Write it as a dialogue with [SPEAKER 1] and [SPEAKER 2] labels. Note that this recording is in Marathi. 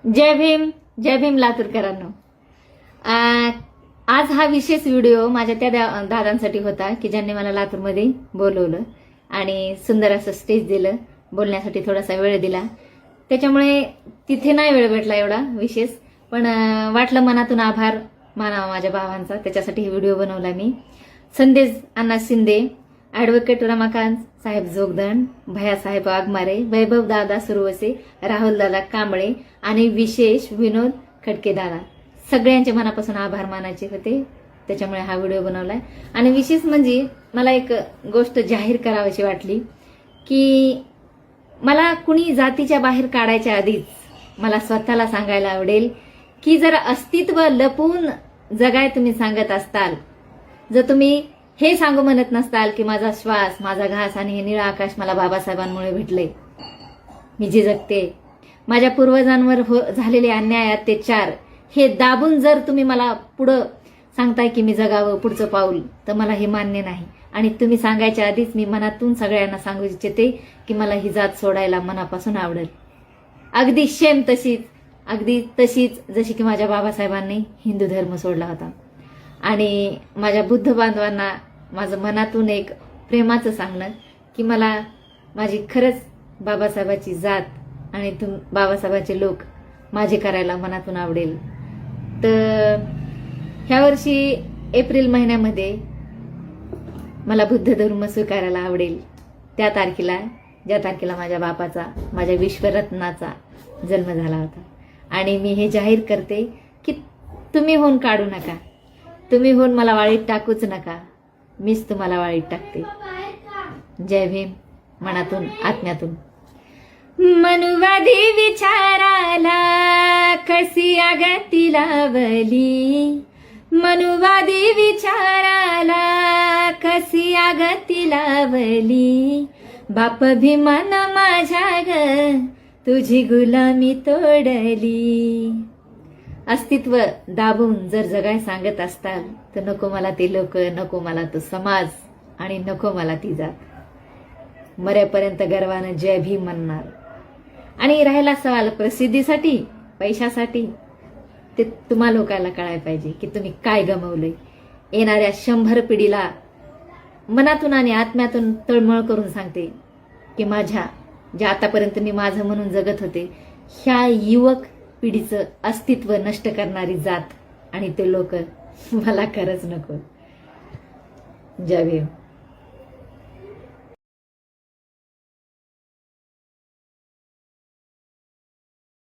[SPEAKER 1] जय भीम लातूरकरांनो. आज हा विशेष व्हिडिओ माझ्या त्या दादांसाठी होता की ज्यांनी मला लातूरमध्ये बोलवलं आणि सुंदर असं स्टेज दिलं, बोलण्यासाठी थोडासा वेळ दिला. त्याच्यामुळे तिथे नाही वेळ भेटला एवढा विशेष, पण वाटलं मनातून आभार मानावा माझ्या भावांचा. त्याच्यासाठी ही व्हिडिओ बनवला मी. संदेश अण्णा शिंदे, ॲडव्होकेट रमाकांत साहेब जोगदंड, भैयासाहेब वाघमारे, वैभव दादा सुरवसे, राहुल दादा कांबळे आणि विशेष विनोद खडके दादा, सगळ्यांचे मनापासून आभार मानायचे होते. त्याच्यामुळे हा व्हिडिओ बनवलाय. आणि विशेष म्हणजे मला एक गोष्ट जाहीर करावीशी वाटली की मला कुणी जातीच्या बाहेर काढायच्या आधीच मला स्वतःला सांगायला आवडेल की जर अस्तित्व लपवून जगाय तुम्ही सांगत असताल, जर तुम्ही हे सांगू म्हणत नसताल की माझा श्वास, माझा घास आणि हे निळं आकाश मला बाबासाहेबांमुळे भेटले, मी जे जगते, माझ्या पूर्वजांवर झालेले अन्याय अत्याचार हे दाबून जर तुम्ही मला पुढं सांगताय की मी जगावं पुढचं पाऊल, तर मला हे मान्य नाही. आणि तुम्ही सांगायच्या आधीच मी मनातून सगळ्यांना सांगू इच्छिते की मला ही जात सोडायला मनापासून आवडेल. अगदी सेम तशीच जशी की माझ्या बाबासाहेबांनी हिंदू धर्म सोडला होता. आणि माझ्या बुद्ध बांधवांना माझं मनातून एक प्रेमाचं सांगणं की मला माझी खरंच बाबासाहेबाची जात आणि बाबासाहेबाचे लोक माझे करायला मनातून आवडेल. तर ह्या वर्षी एप्रिल महिन्यामध्ये मला बुद्ध धर्म स्वीकारायला आवडेल. ज्या तारखेला माझ्या बापाचा, माझ्या विश्वरत्नाचा जन्म झाला होता. आणि मी हे जाहीर करते की तुम्ही होऊन काढू नका, तुम्ही होऊन मला वाळीत टाकूच नका, मीच तुम्हाला वाळीत टाकते. जय भीम, मनातून आत्म्यातून. मनुवादी विचाराला कशी आगती लावली, मनुवादी विचाराला कशी आगती लावली, बाप भीमान माझ्या ग तुझी गुलामी तोडली. अस्तित्व दाबून जर जगाय सांगत असताल तर नको मला ते लोक, नको मला तो समाज आणि नको मला ती जात. मरेपर्यंत गर्वानं जय भीम म्हणणार. आणि राहिला सवाल प्रसिद्धीसाठी, पैशासाठी, ते तुम्हा लोकांना कळायला पाहिजे की तुम्ही काय गमावलंय. येणाऱ्या 100 पिढीला मनातून आणि आत्म्यातून तळमळ करून सांगते की माझ्या जे आतापर्यंत मी माझं म्हणून जगत होते, ह्या युवक पिढीचं अस्तित्व नष्ट करणारी जात आणि ते लोक मला खरंच नको. जय भीम.